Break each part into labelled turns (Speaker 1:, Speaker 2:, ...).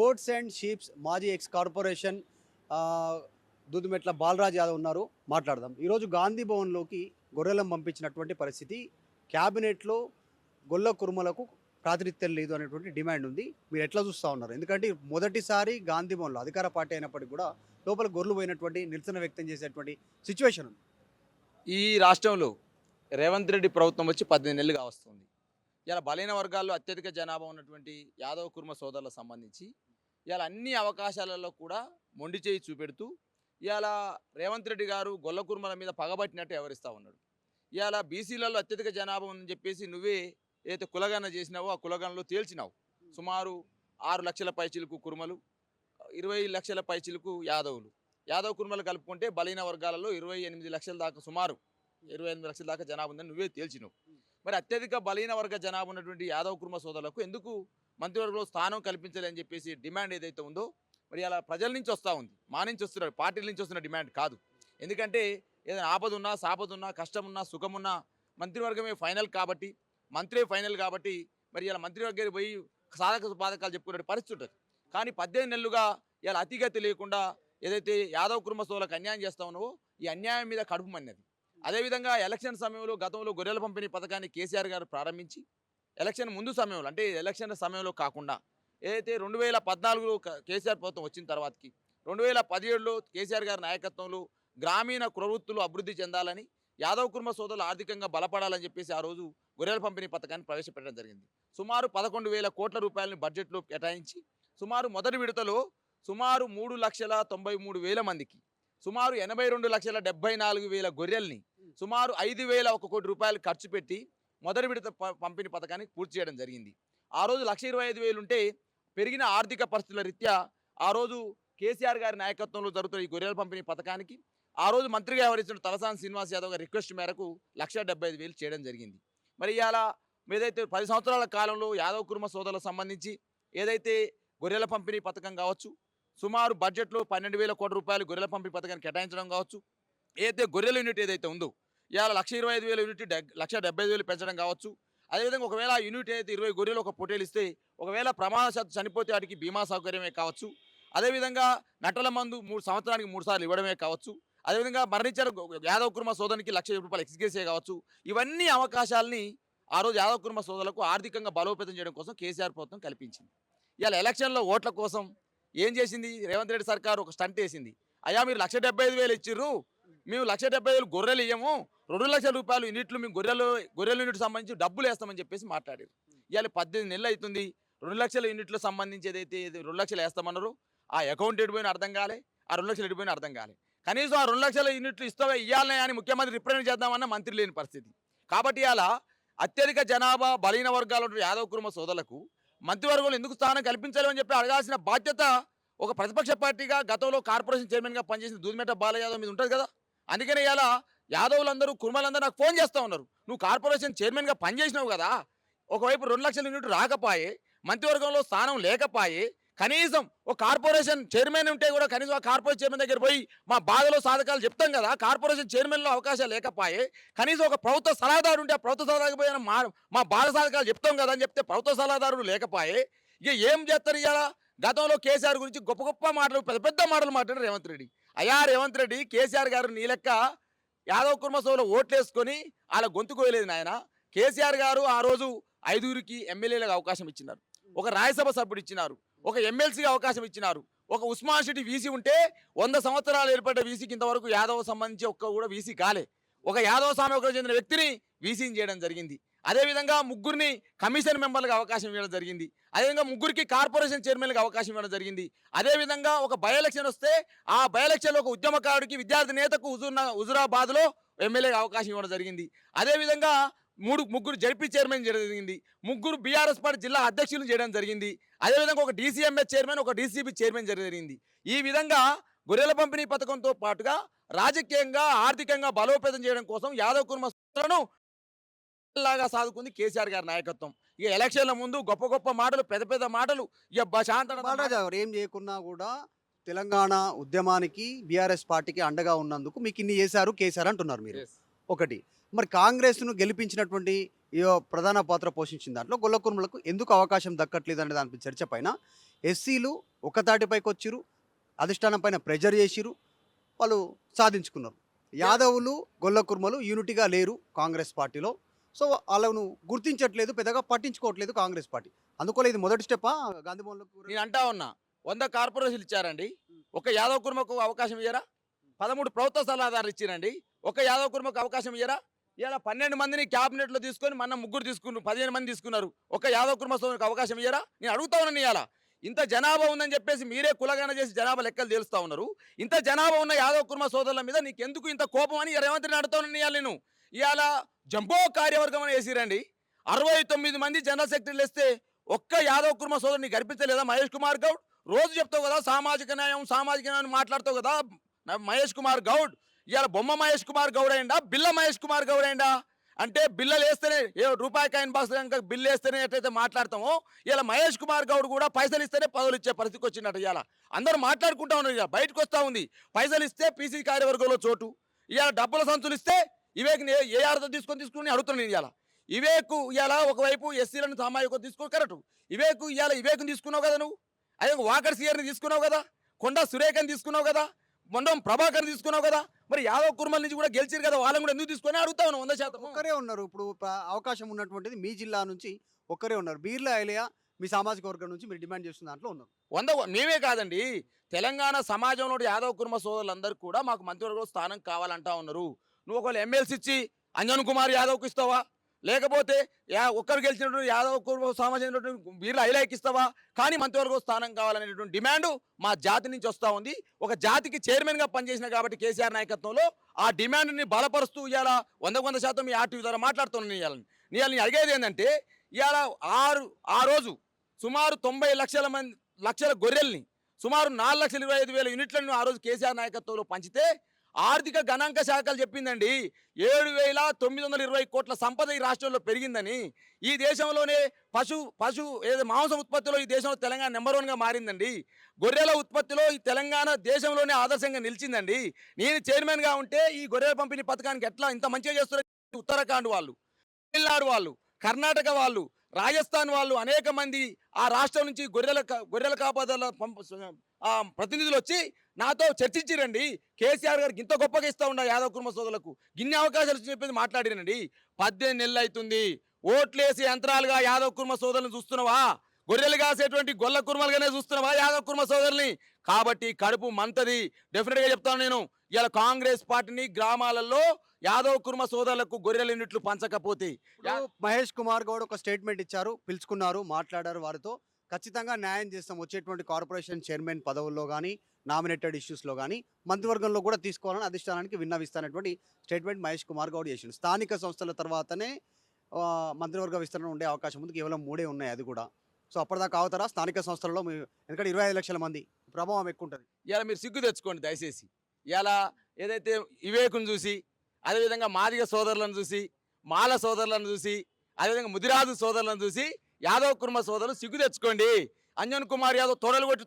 Speaker 1: గోడ్స్ and sheeps మాజీ X corporation దూదుమెట్ల Balraj Yadav ఉన్నారు. మాట్లాడదాం. ఈరోజు గాంధీ భవన్లోకి గొర్రెలను పంపించినటువంటి పరిస్థితి. క్యాబినెట్లో గొల్ల కుర్మలకు ప్రాతినిధ్యం లేదు అనేటువంటి డిమాండ్ ఉంది. మీరు ఎట్లా చూస్తూ ఉన్నారు? ఎందుకంటే మొదటిసారి గాంధీ భవన్లో అధికార పార్టీ అయినప్పటికీ కూడా లోపల గొర్రెలు పోయినటువంటి నిరసన వ్యక్తం చేసేటువంటి సిచ్యువేషన్ ఉంది.
Speaker 2: ఈ రాష్ట్రంలో రేవంత్ రెడ్డి ప్రభుత్వం వచ్చి 18 నెలలుగా వస్తుంది. ఇలా బలైన వర్గాల్లో అత్యధిక జనాభా ఉన్నటువంటి యాదవ్ కుర్మ సోదరులకు సంబంధించి ఇలా అన్ని అవకాశాలలో కూడా మొండి చేయి చూపెడుతూ ఇవాళ రేవంత్ రెడ్డి గారు గొల్ల కుర్మల మీద పగబట్టినట్టు వ్యవహరిస్తూ ఉన్నాడు. ఇవాళ బీసీలలో అత్యధిక జనాభా ఉందని చెప్పేసి నువ్వే ఏదైతే కులగణన చేసినావో ఆ కులగణలో తేల్చినావు. సుమారు 6 లక్షల పైచిలకు కుర్మలు, 20 లక్షల పైచిలకు యాదవులు. యాదవ్ కుర్మలు కలుపుకుంటే బలైన వర్గాలలో 28 లక్షల దాకా, సుమారు 28 లక్షల దాకా జనాభా ఉందని నువ్వే తేల్చినావు. మరి అత్యధిక బలైన వర్గ జనాభా ఉన్నటువంటి యాదవ్ కుర్మ సోదరులకు ఎందుకు మంత్రివర్గంలో స్థానం కల్పించాలని చెప్పేసి డిమాండ్ ఏదైతే ఉందో మరి అలా ప్రజల నుంచి వస్తూ ఉంది. మా నుంచి వస్తున్నారు, పార్టీల నుంచి వస్తున్న డిమాండ్ కాదు. ఎందుకంటే ఏదైనా ఆపద ఉన్నా, సాపద ఉన్నా, కష్టం ఉన్నా, సుఖం ఉన్నా మంత్రివర్గమే ఫైనల్ కాబట్టి, మంత్రే ఫైనల్ కాబట్టి మరి ఇలా మంత్రివర్గానికి పోయి సాధక బాధకాలు చెప్పుకునే పరిస్థితి ఉంటుంది. కానీ 18 నెలలుగా ఇలా అతిగతి లేకుండా ఏదైతే యాదవ్ కుర్మ సోదరులకు అన్యాయం చేస్తా ఉన్నావో ఈ అన్యాయం మీద కడుపు మన్నది. అదేవిధంగా ఎలక్షన్ సమయంలో గతంలో గొర్రెల పంపిణీ పథకాన్ని కేసీఆర్ గారు ప్రారంభించి ఎలక్షన్ ముందు సమయంలో, అంటే ఎలక్షన్ సమయంలో కాకుండా ఏదైతే 2014లో కేసీఆర్ ప్రభుత్వం వచ్చిన తర్వాతకి 2017లో కేసీఆర్ గారి నాయకత్వంలో గ్రామీణ కులవృత్తులు అభివృద్ధి చెందాలని, యాదవ్ కుర్మ సోదరులు ఆర్థికంగా బలపడాలని చెప్పేసి ఆ రోజు గొర్రెల పంపిణీ పథకాన్ని ప్రవేశపెట్టడం జరిగింది. సుమారు 11,000 కోట్ల రూపాయలని బడ్జెట్లో కేటాయించి సుమారు మొదటి విడతలో సుమారు 3,93,000 మందికి, సుమారు 82,74,000 గొర్రెల్ని, సుమారు 5,001 కోటి రూపాయలు ఖర్చు పెట్టి మొదటి విడత పంపిణీ పథకానికి పూర్తి చేయడం జరిగింది. ఆ రోజు 1,25,000 ఉంటే పెరిగిన ఆర్థిక పరిస్థితుల రీత్యా ఆ రోజు కేసీఆర్ గారి నాయకత్వంలో జరుగుతున్న ఈ గొర్రెల పంపిణీ పథకానికి ఆ రోజు మంత్రిగా వ్యవహరించిన తలసాని శ్రీనివాస్ యాదవ్ గారి రిక్వెస్ట్ మేరకు 1,75,000 చేయడం జరిగింది. మరి ఇవాళ ఏదైతే 10 సంవత్సరాల కాలంలో యాదవ్ కుర్మ సోదరులకు సంబంధించి ఏదైతే గొర్రెల పంపిణీ పథకం కావచ్చు, సుమారు బడ్జెట్లో 12,000 కోట్ల రూపాయలు గొర్రెల పంపిణీ పథకాన్ని కేటాయించడం కావచ్చు, ఏదైతే గొర్రెల యూనిట్ ఏదైతే ఉందో ఇవాళ 1,25,000 యూనిట్ 1,70,000 పెంచడం కావచ్చు. అదేవిధంగా ఒకవేళ ఆ యూనిట్ అయితే 20 గొర్రెలు ఒక పొట్టేలు ఇస్తే ఒకవేళ ప్రమాదశాత్తు చనిపోతే వాటికి బీమా సౌకర్యమే కావచ్చు. అదేవిధంగా నట్టల మందు 3 సంవత్సరానికి 3 సార్లు ఇవ్వడమే కావచ్చు. అదేవిధంగా మరణించిన యాదవ్ కుర్మ సోదరునికి 1,00,000 రూపాయలు ఎక్స్గ్రేషియా కావచ్చు. ఇవన్నీ అవకాశాలని ఆ రోజు యాదవ్ కుర్మ సోదరులకు ఆర్థికంగా బలోపేతం చేయడం కోసం కేసీఆర్ ప్రభుత్వం కల్పించింది. ఇవాళ ఎలక్షన్లో ఓట్ల కోసం ఏం చేసింది రేవంత్ రెడ్డి సర్కారు? ఒక స్టంట్ వేసింది. అయ్యా మీరు 1,75,000 ఇచ్చిర్రు, మేము 1,70,000 గొర్రెలు ఇయ్యము, 2 లక్షల రూపాయలు యూనిట్లు మేము గొర్రెల యూనిట్ సంబంధించి డబ్బులు వేస్తామని చెప్పేసి మాట్లాడారు. ఇవాళ 18 నెలలు అవుతుంది. 2 లక్షల యూనిట్లకు సంబంధించి ఏదైతే 2 లక్షలు వేస్తామన్నారు ఆ అకౌంట్ ఎడిపోయిన అర్థం కాలే, ఆ 2 లక్షలు ఎడిపోయిన అర్థం కాలే. కనీసం ఆ 2 లక్షల యూనిట్లు ఇస్తావే ఇవ్వాలనే అని ముఖ్యమంత్రి రిప్రజెంట్ చేద్దామన్న మంత్రి లేని పరిస్థితి. కాబట్టి ఇలా అత్యధిక జనాభా బలహీన వర్గాల యాదవ్ కుర్మ సోదరులకు మంత్రివర్గంలో ఎందుకు స్థానం కల్పించాలని చెప్పి అడగాల్సిన బాధ్యత ఒక ప్రతిపక్ష పార్టీగా గతంలో కార్పొరేషన్ చైర్మన్గా పనిచేసిన దూదిమెట్ల బాలరాజ్ యాదవ్ మీద ఉంటుంది కదా. అందుకనే ఇలా యాదవులందరూ కుర్మలందరూ నాకు ఫోన్ చేస్తూ ఉన్నారు, నువ్వు కార్పొరేషన్ చైర్మన్గా పనిచేసినావు కదా, ఒకవైపు 2 లక్షల యూనిట్లు రాకపోయే, మంత్రివర్గంలో స్థానం లేకపోయే, కనీసం ఒక కార్పొరేషన్ చైర్మన్ ఉంటే కూడా కనీసం ఆ కార్పొరేషన్ చైర్మన్ దగ్గర పోయి మా బాధలో సాధకాలు చెప్తాం కదా. కార్పొరేషన్ చైర్మన్లో అవకాశాలు లేకపోయే కనీసం ఒక ప్రభుత్వ సలహాదారు ఉంటే ఆ ప్రభుత్వ సలహాదారు పోయిన మా బాధ సాధకాలు చెప్తాం కదా అని చెప్తే ప్రభుత్వ సలహాదారుడు లేకపోయే ఇక ఏం చేస్తారు? ఇవాళ గతంలో కేసీఆర్ గురించి గొప్ప గొప్ప మాటలు, పెద్ద పెద్ద మాటలు మాట్లాడారు రేవంత్ రెడ్డి. అయ్యా రేవంత్ రెడ్డి, కేసీఆర్ గారు నీ లెక్క యాదవ్ కుర్మ సోదరులు ఓట్లేసుకొని వాళ్ళ గొంతు కోయలేదు నాయన. కేసీఆర్ గారు ఆ రోజు 5గురికి ఎమ్మెల్యేలకు అవకాశం ఇచ్చినారు, ఒక రాజ్యసభ సభ్యుడు ఇచ్చినారు, ఒక ఎమ్మెల్సీకి అవకాశం ఇచ్చినారు. ఒక ఉస్మాన్ సిటీ వీసీ ఉంటే 100 సంవత్సరాలు ఏర్పడ్డ వీసీకి ఇంతవరకు యాదవ్ సంబంధించి ఒక్క కూడా వీసీ కాలే. ఒక యాదవ్ సామాజిక చెందిన వ్యక్తిని వీసీని చేయడం జరిగింది. అదేవిధంగా 3 కమిషన్ మెంబర్లకు అవకాశం ఇవ్వడం జరిగింది. అదేవిధంగా 3 కార్పొరేషన్ చైర్మన్లకు అవకాశం ఇవ్వడం జరిగింది. అదేవిధంగా ఒక బై ఎలక్షన్ వస్తే ఆ బై ఎలక్షన్లో ఒక ఉద్యమకారుడికి, విద్యార్థి నేతకు హుజురాబాద్లో ఎమ్మెల్యేకి అవకాశం ఇవ్వడం జరిగింది. అదేవిధంగా 3 జడ్పీ చైర్మన్ చేయడం జరిగింది. 3 బీఆర్ఎస్ పార్టీ జిల్లా అధ్యక్షులను చేయడం జరిగింది. అదేవిధంగా ఒక డీసీఎంఎస్ చైర్మన్, ఒక డీసీబీ చైర్మన్ జరిగింది. ఈ విధంగా గొర్రెల పంపిణీ పథకంతో పాటుగా రాజకీయంగా, ఆర్థికంగా బలోపేతం చేయడం కోసం యాదవ్ కుర్మ సోదరులను లాగా సాదుకుంది కేసీఆర్ గారి నాయకత్వం. ఇక ఎలక్షన్ల ముందు గొప్ప గొప్ప మాటలు, పెద్ద పెద్ద మాటలు, ఇక
Speaker 1: బాలరాజ్ గారు ఏం చేయకున్నా కూడా తెలంగాణ ఉద్యమానికి బీఆర్ఎస్ పార్టీకి అండగా ఉన్నందుకు మీకు ఇన్ని చేశారు కేసీఆర్ అంటున్నారు మీరు. ఒకటి మరి కాంగ్రెస్ను గెలిపించినటువంటి ఈ ప్రధాన పాత్ర పోషించిన దాంట్లో గొల్ల కుర్మలకు ఎందుకు అవకాశం దక్కట్లేదు అనే దానిపై చర్చ పైన ఎస్సీలు ఒకతాటిపైకి వచ్చిరు, అధిష్టానం పైన ప్రెజర్ చేసిరు, వాళ్ళు సాధించుకున్నారు. యాదవులు గొల్ల కుర్మలు యూనిటీగా లేరు కాంగ్రెస్ పార్టీలో. సో వాళ్ళను గుర్తించట్లేదు, పెద్దగా పట్టించుకోవట్లేదు కాంగ్రెస్ పార్టీ. అందుకోలే ఇది మొదటి స్టెప్పా గాంధీ భవన్లో
Speaker 2: నేను అంటా ఉన్నా 100 కార్పొరేషన్లు ఇచ్చారండి. ఒక యాదవ్ కుర్మకు అవకాశం ఇయ్యరా? 13 ప్రభుత్వ సలహాదారులు ఇచ్చిరండి. ఒక యాదవ్ కుర్మకు అవకాశం ఇయ్యరా? ఇలా 12 మందిని క్యాబినెట్లో తీసుకొని మన ముగ్గురు తీసుకున్నారు, 15 మంది తీసుకున్నారు. ఒక యాదవ్ కుర్మ సోదరునికి అవకాశం ఇయ్యరా? నేను అడుగుతా ఉన్నాను ఇవాళ. ఇంత జనాభా ఉందని చెప్పేసి మీరే కులగణ చేసి జనాభా లెక్కలు తేలుస్తా ఉన్నారు. ఇంత జనాభా ఉన్న యాదవ్ కుర్మ సోదరుల మీద నీకెందుకు ఇంత కోపం అని రేవంత్ రెడ్డిని అడుగుతా ఉన్నాను ఇవాళ నేను. ఇవాళ జంబో కార్యవర్గం అని వేసిరండి. 69 మంది జనరల్ సెక్రటరీలు వేస్తే ఒక్క యాదవ్ కుర్మ సోదరుని గర్పించలేదా మహేష్ కుమార్ గౌడ్? రోజు చెప్తావు కదా సామాజిక న్యాయం మాట్లాడతావు కదా మహేష్ కుమార్ గౌడ్. ఇవాళ బొమ్మ మహేష్ కుమార్ గౌడ్ అయిందా, బిల్ల మహేష్ కుమార్ గౌడ్ అయిందా? అంటే బిల్లలు వేస్తేనే రూపాయి కాయిన్ బాక్స్ బిల్లు వేస్తేనే ఎట్లయితే మాట్లాడతామో ఇలా మహేష్ కుమార్ గౌడ్ కూడా పైసలు ఇస్తేనే పదవులు ఇచ్చే పరిస్థితికి వచ్చినట్టు ఇవాళ అందరూ మాట్లాడుకుంటా ఉన్నారు. ఇక బయటకు వస్తూ ఉంది పైసలు ఇస్తే పీసీ కార్యవర్గంలో చోటు, ఇవాళ డబ్బుల సంచులు ఇస్తే ఇవేకి ఏ అర్థం తీసుకుని అడుగుతున్నాను ఇవాళ. ఇవేకు ఇవాళ ఒకవైపు ఎస్సీలను సామాజిక తీసుకో కరెక్ట్, ఇవేకుని తీసుకున్నావు కదా నువ్వు, అదే వాకర్ సీఆర్ని తీసుకున్నావు కదా, కొండా సురేఖని తీసుకున్నావు కదా, మొండం ప్రభాకర్ తీసుకున్నావు కదా, మరి యాదవ్ కుర్మల నుంచి కూడా గెలిచారు కదా, వాళ్ళని కూడా ఎందుకు తీసుకొని అడుగుతా ఉన్నావు? 100%
Speaker 1: ఒక్కరే ఉన్నారు. ఇప్పుడు అవకాశం ఉన్నటువంటిది మీ జిల్లా నుంచి ఒక్కరే ఉన్నారు. బీర్లా ఐలయ్య మీ సామాజిక వర్గం నుంచి మీరు డిమాండ్ చేస్తున్న దాంట్లో ఉన్నారు.
Speaker 2: మేమే కాదండి, తెలంగాణ సమాజంలో యాదవ్ కుర్మ సోదరులందరూ కూడా మాకు మంత్రివర్గంలో స్థానం కావాలంటా ఉన్నారు. నువ్వు ఒకవేళ ఎమ్మెల్సీ ఇచ్చి అంజన్ కుమార్ యాదవ్కి ఇస్తావా, లేకపోతే ఒక్కరు గెలిచినటువంటి యాదవ్ కుర్మ సమాజం వీళ్ళ ఐలయ్యకి ఇస్తావా? కానీ మంత్రివర్గ స్థానం కావాలనేటువంటి డిమాండ్ మా జాతి నుంచి వస్తూ ఉంది. ఒక జాతికి చైర్మన్గా పనిచేసిన కాబట్టి కేసీఆర్ నాయకత్వంలో ఆ డిమాండ్ని బలపరుస్తూ ఇవాళ 100% మీ ఆర్టీవీ ద్వారా మాట్లాడుతున్నాను. ఇవాళ అడిగేది ఏంటంటే ఇవాళ ఆ రోజు సుమారు 90 లక్షల గొర్రెల్ని సుమారు 4,25,000 యూనిట్లను ఆ రోజు కేసీఆర్ నాయకత్వంలో పంచితే ఆర్థిక గణాంక శాఖలు చెప్పిందండి 7,920 కోట్ల సంపద ఈ రాష్ట్రంలో పెరిగిందని. ఈ దేశంలోనే మాంసం ఉత్పత్తిలో ఈ దేశంలో తెలంగాణ నెంబర్ 1గా మారిందండి. గొర్రెల ఉత్పత్తిలో ఈ తెలంగాణ దేశంలోనే ఆదర్శంగా నిలిచిందండి. నేను చైర్మన్గా ఉంటే ఈ గొర్రెల పంపిణీ పథకానికి ఎట్లా ఇంత మంచిగా చేస్తున్నారు ఉత్తరాఖండ్ వాళ్ళు, తమిళనాడు వాళ్ళు, కర్ణాటక వాళ్ళు, రాజస్థాన్ వాళ్ళు అనేక మంది ఆ రాష్ట్రం నుంచి గొర్రెల కాపాదాల ప్రతినిధులు వచ్చి నాతో చర్చించిరండి. కేసీఆర్ గారికి ఇంత గొప్పగా ఇస్తా ఉండ యాదవ్ కుర్మ సోదరులకు గిన్ని అవకాశాలు చెప్పేది మాట్లాడిరండి. 18 నెలలు అవుతుంది. ఓట్లేసి యంత్రాలుగా యాదవ్ కుర్మ సోదరులను చూస్తున్నావా? గొర్రెలు కాసేటువంటి గొల్ల కుర్మలుగానే చూస్తున్నావా యాదవ్ కుర్మ సోదరుల్ని? కాబట్టి కడుపు మంతది. డెఫినెట్గా చెప్తాను నేను, ఇలా కాంగ్రెస్ పార్టీని గ్రామాలలో యాదవ్ కుర్మ సోదరులకు గొర్రెల యూనిట్లు పంచకపోతే
Speaker 1: మహేష్ కుమార్ గౌడ్ ఒక స్టేట్మెంట్ ఇచ్చారు, పిలుచుకున్నారు, మాట్లాడారు. వారితో ఖచ్చితంగా న్యాయం చేస్తాం, వచ్చేటువంటి కార్పొరేషన్ చైర్మన్ పదవుల్లో కానీ నామినేటెడ్ ఇష్యూస్లో కానీ మంత్రివర్గంలో కూడా తీసుకోవాలని అధిష్టానానికి విన్నవిస్తానటువంటి స్టేట్మెంట్ మహేష్ కుమార్ గౌడ్ చేసిండు. స్థానిక సంస్థల తర్వాతనే మంత్రివర్గ విస్తరణ ఉండే అవకాశం ఉంది. కేవలం 3 ఉన్నాయి, అది కూడా. సో అప్పటిదాకా అవుతారా స్థానిక సంస్థలలో? ఎందుకంటే 25 లక్షల మంది ప్రభావం ఎక్కువ ఉంటుంది.
Speaker 2: ఇలా మీరు సిగ్గు తెచ్చుకోండి దయచేసి. ఇలా ఏదైతే వివేకుని చూసి, అదేవిధంగా మాదిగ సోదరులను చూసి, మాల సోదరులను చూసి, అదేవిధంగా ముదిరాజు సోదరులను చూసి యాదవ్ కుర్మ సోదరులు సిగ్గు తెచ్చుకోండి. అంజన్ కుమార్ యాదవ్ తొడలు కొట్టి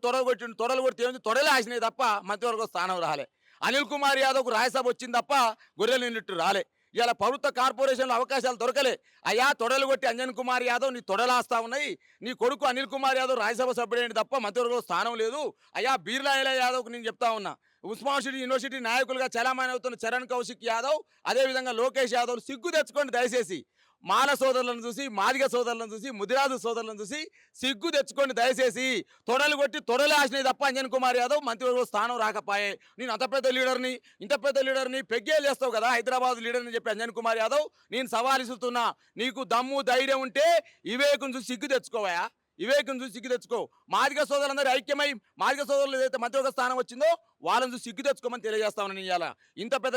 Speaker 2: తొడలే ఆసినాయి తప్ప మంత్రివర్గ స్థానం రాలే. అనిల్ కుమార్ యాదవ్కు రాజ్యసభ వచ్చింది తప్ప గొర్రెల యూనిట్ రాలే. ఇలా ప్రభుత్వ కార్పొరేషన్లో అవకాశాలు దొరకలే. అయ్యా తొడలు కొట్టి అంజన్ కుమార్ యాదవ్ నీ తొడలాస్తా ఉన్నాయి, నీ కొడుకు అనిల్ కుమార్ యాదవ్ రాజ్యసభ సభ్యుడైంది తప్ప మంత్రివర్గంలో స్థానం లేదు. అయ్యా బీర్లా ఐలయ్య యాదవ్కు నేను చెప్తా ఉన్నా, ఉస్మాన్ యూనివర్సిటీ నాయకులుగా చలామణి అవుతున్న చరణ్ కౌశిక్ యాదవ్, అదేవిధంగా లోకేష్ యాదవ్ సిగ్గు తెచ్చుకోండి దయచేసి. మాల సోదరులను చూసి, మాదిగ సోదరులను చూసి, ముదిరాజు సోదరులను చూసి సిగ్గు తెచ్చుకోండి దయచేసి. తొడలు కొట్టి తొడలు ఆసినాయి తప్ప అంజన్ కుమార్ యాదవ్ మంత్రివర్గ స్థానం రాకపోయే. నేను అంత పెద్ద లీడర్ని, ఇంత పెద్ద లీడర్ని పెగ్గేలు చేస్తావు కదా హైదరాబాద్ లీడర్ని చెప్పి అంజన్ కుమార్ యాదవ్, నేను సవాల్ ఇస్తున్నా, నీకు దమ్ము ధైర్యం ఉంటే వివేకుని చూసి సిగ్గు తెచ్చుకోవయా, వివేకుని చూసి సిగ్గు తెచ్చుకో. మాదిగ సోదరులందరూ ఐక్యమై మాదిగ సోదరులు ఏదైతే మంత్రివర్గ స్థానం వచ్చిందో వాళ్ళని చూసి సిగ్గు తెచ్చుకోమని తెలియజేస్తామని ఇవాళ. ఇంత పెద్ద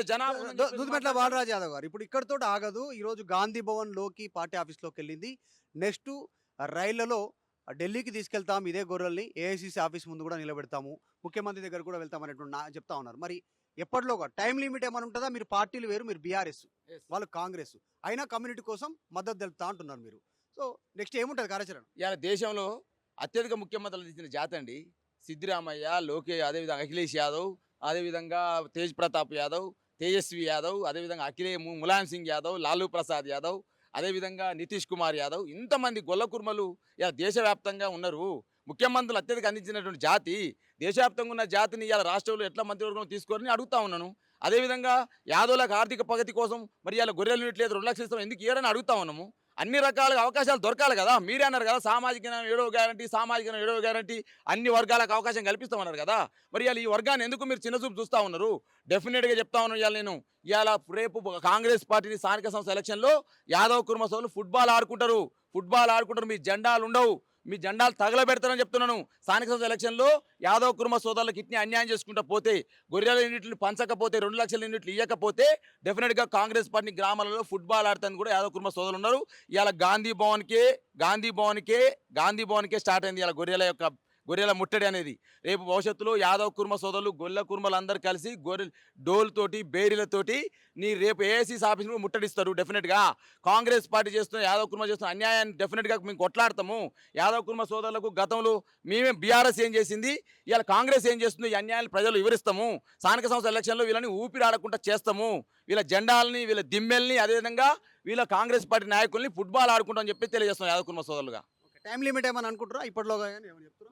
Speaker 1: దూదిమెట్ల బాలరాజు యాదవ్ గారు ఇప్పుడు ఇక్కడితో ఆగదు. ఈరోజు గాంధీ భవన్ లోకి పార్టీ ఆఫీస్లోకి వెళ్ళింది. నెక్స్ట్ రైళ్లలో ఢిల్లీకి తీసుకెళ్తాం, ఇదే గొర్రెల్ని ఏఐసీసీ ఆఫీస్ ముందు కూడా నిలబెడతాము, ముఖ్యమంత్రి దగ్గర కూడా వెళ్తాం అనేటువంటి చెప్తా ఉన్నారు. మరి ఎప్పటిలోగా టైం లిమిట్ ఏమైనా ఉంటుందా? మీరు పార్టీలు వేరు, మీరు బీఆర్ఎస్, వాళ్ళు కాంగ్రెస్, అయినా కమ్యూనిటీ కోసం మద్దతు తెలుపుతా అంటున్నారు మీరు. సో నెక్స్ట్ ఏముంటుంది కార్యాచరణ?
Speaker 2: ఇలా దేశంలో అత్యధిక ముఖ్యమంత్రులు ఇచ్చిన జాతి అండి సిద్ధిరామయ్య, అదేవిధంగా అఖిలేష్ యాదవ్, అదేవిధంగా తేజ్ ప్రతాప్ యాదవ్, తేజస్వి యాదవ్, అదేవిధంగా ములాయం సింగ్ యాదవ్, లాలూ ప్రసాద్ యాదవ్, అదేవిధంగా నితీష్ కుమార్ యాదవ్, ఇంతమంది గొల్ల కుర్మలు ఇలా దేశవ్యాప్తంగా ఉన్నారు. ముఖ్యమంత్రులు అత్యధిక అందించినటువంటి జాతి, దేశవ్యాప్తంగా ఉన్న జాతిని ఇలా రాష్ట్రంలో ఎట్లా మంత్రివర్గం తీసుకోరని అడుగుతా ఉన్నాను. అదేవిధంగా యాదవులకు ఆర్థిక ప్రగతి కోసం మరి ఇలా గొర్రెలు యూనిట్ 2 లక్షలు ఇస్తాం ఎందుకు ఇయ్యరని అడుగుతా ఉన్నాము. అన్ని రకాలుగా అవకాశాలు దొరకాలి కదా. మీరే అన్నారు కదా సామాజిక న్యాయం 7వ గ్యారంటీ, సామాజిక న్యాయం 7వ గ్యారంటీ, అన్ని వర్గాలకు అవకాశం కల్పిస్తామన్నారు కదా. మరి ఇవాళ ఈ వర్గాన్ని ఎందుకు మీరు చిన్నచూపు చూస్తూ ఉన్నారు? డెఫినెట్గా చెప్తా ఉన్నాను ఇవాళ నేను. ఇవాళ రేపు కాంగ్రెస్ పార్టీని స్థానిక సంస్థ ఎలక్షన్లో యాదవ్ కుర్మ సోదరులు ఫుట్బాల్ ఆడుకుంటారు. మీ జెండాలు ఉండవు, మీ జెండాలు తగలబెడతారని చెప్తున్నాను. స్థానిక సంస్థ ఎలక్షన్లో యాదవ్ కుర్మ సోదరులకు ఇట్ని అన్యాయం చేసుకుంటూ పోతే, గొర్రెల యూనిట్లు పంచకపోతే, 2 లక్షల యూనిట్లు ఇవ్వకపోతే డెఫినెట్గా కాంగ్రెస్ పార్టీ గ్రామాలలో ఫుట్బాల్ ఆడతానికి కూడా యాదవ్ కుర్మ సోదరులు ఉన్నారు. ఇవాళ గాంధీ భవన్కే స్టార్ట్ అయింది ఇలా గొర్రెల ముట్టడి అనేది. రేపు భవిష్యత్తులో యాదవ్ కుర్మ సోదరులు గొల్ల కుర్మలందరూ కలిసి డోల్తోటి బేరీలతోటి రేపు ఏఐసీసీ ఆఫీస్ను ముట్టడిస్తారు. డెఫినెట్గా కాంగ్రెస్ పార్టీ చేస్తున్న యాదవ్ కుర్మ చేస్తున్న అన్యాయాన్ని డెఫినెట్గా మేము కొట్లాడతాము. యాదవ్ కుర్మ సోదరులకు గతంలో మేమే బీఆర్ఎస్ ఏం చేసింది, ఇవాళ కాంగ్రెస్ ఏం చేస్తుంది, ఈ అన్యాయాలు ప్రజలు వివరిస్తాము. స్థానిక సంస్థ ఎలక్షన్లో వీళ్ళని ఊపిరాడకుండా చేస్తాము. వీళ్ళ జెండాలని, వీళ్ళ దిమ్మెల్ని, అదేవిధంగా వీళ్ళ కాంగ్రెస్ పార్టీ నాయకుల్ని ఫుట్బాల్ ఆడుకుంటామని చెప్పి తెలియజేస్తున్నాం యాదవ్ కుర్మ సోదరులుగా.
Speaker 1: టైం లిమిట్ ఏమని అనుకుంటారా ఇప్పటిలోగా?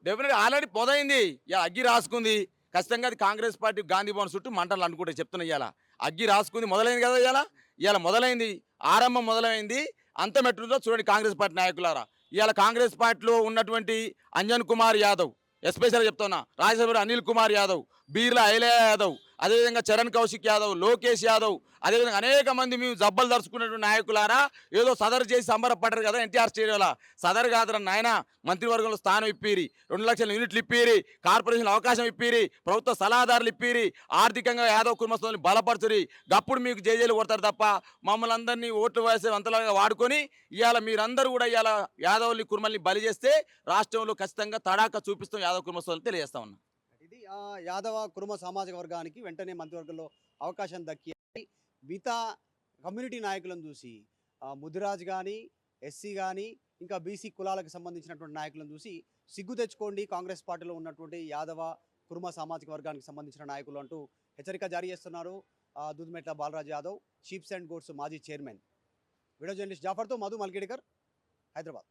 Speaker 2: డెఫినెట్గా ఆల్రెడీ మొదలైంది. ఇలా అగ్గి రాసుకుంది. ఖచ్చితంగా అది కాంగ్రెస్ పార్టీ గాంధీ భవన్ చుట్టూ మంటలు అనుకుంటే చెప్తున్నా. ఇవాళ అగ్గి రాసుకుంది, మొదలైంది కదా. ఇవాళ మొదలైంది, ఆరంభం మొదలైంది. అంతం ఎట్లుందో చూడండి కాంగ్రెస్ పార్టీ నాయకులారా. ఇవాళ కాంగ్రెస్ పార్టీలో ఉన్నటువంటి అంజన్ కుమార్ యాదవ్, ఎస్పెషల్గా చెప్తున్నా, రాజ్యసభలో అనిల్ కుమార్ యాదవ్, బీర్లా ఐలయ్య యాదవ్, అదేవిధంగా చరణ్ కౌశిక్ యాదవ్, లోకేష్ యాదవ్, అదేవిధంగా అనేక మంది మేము జబ్బలు దరుచుకున్నటువంటి నాయకులారా ఏదో సదరు చేసి సంబరపడ్డారు కదా ఎన్టీఆర్ స్టేడియంలో. సదరు కాదురా నాయన, మంత్రివర్గంలో స్థానం ఇప్పిరి, 2 లక్షల యూనిట్లు ఇప్పిరి, కార్పొరేషన్ అవకాశం ఇప్పిరి, ప్రభుత్వ సలహాదారులు ఇప్పిరి, ఆర్థికంగా యాదవ్ కుర్మస్థాన్ని బలపరచురి. గప్పుడు మీకు జేజేలు కొడతారు తప్ప మమ్మల్ని అందరినీ ఓట్లు వేసే అంతలాగా వాడుకొని ఇవాళ మీరందరూ కూడా ఇవాళ యాదవ్ని కుర్మల్ని బలి చేస్తే రాష్ట్రంలో ఖచ్చితంగా తడాక చూపిస్తాం యాదవ్ కుర్మస్థాన్ని తెలియజేస్తా ఉన్నా.
Speaker 1: ఇది యాదవ కుర్మ సామాజిక వర్గానికి వెంటనే మంత్రివర్గంలో అవకాశం దక్కి మిగతా కమ్యూనిటీ నాయకులను చూసి ముదిరాజ్ కానీ, ఎస్సీ కానీ, ఇంకా బీసీ కులాలకు సంబంధించినటువంటి నాయకులను చూసి సిగ్గు తెచ్చుకోండి కాంగ్రెస్ పార్టీలో ఉన్నటువంటి యాదవ కుర్మ సామాజిక వర్గానికి సంబంధించిన నాయకులు అంటూ హెచ్చరిక జారీ చేస్తున్నారు Doodmetla Balaraj Yadav, sheeps and goats మాజీ చైర్మన్. వీడియో జర్నలిస్ట్ జాఫర్తో Madhu Malkedikar, Hyderabad.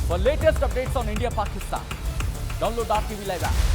Speaker 3: For latest updates on India Pakistan, download our TV Live app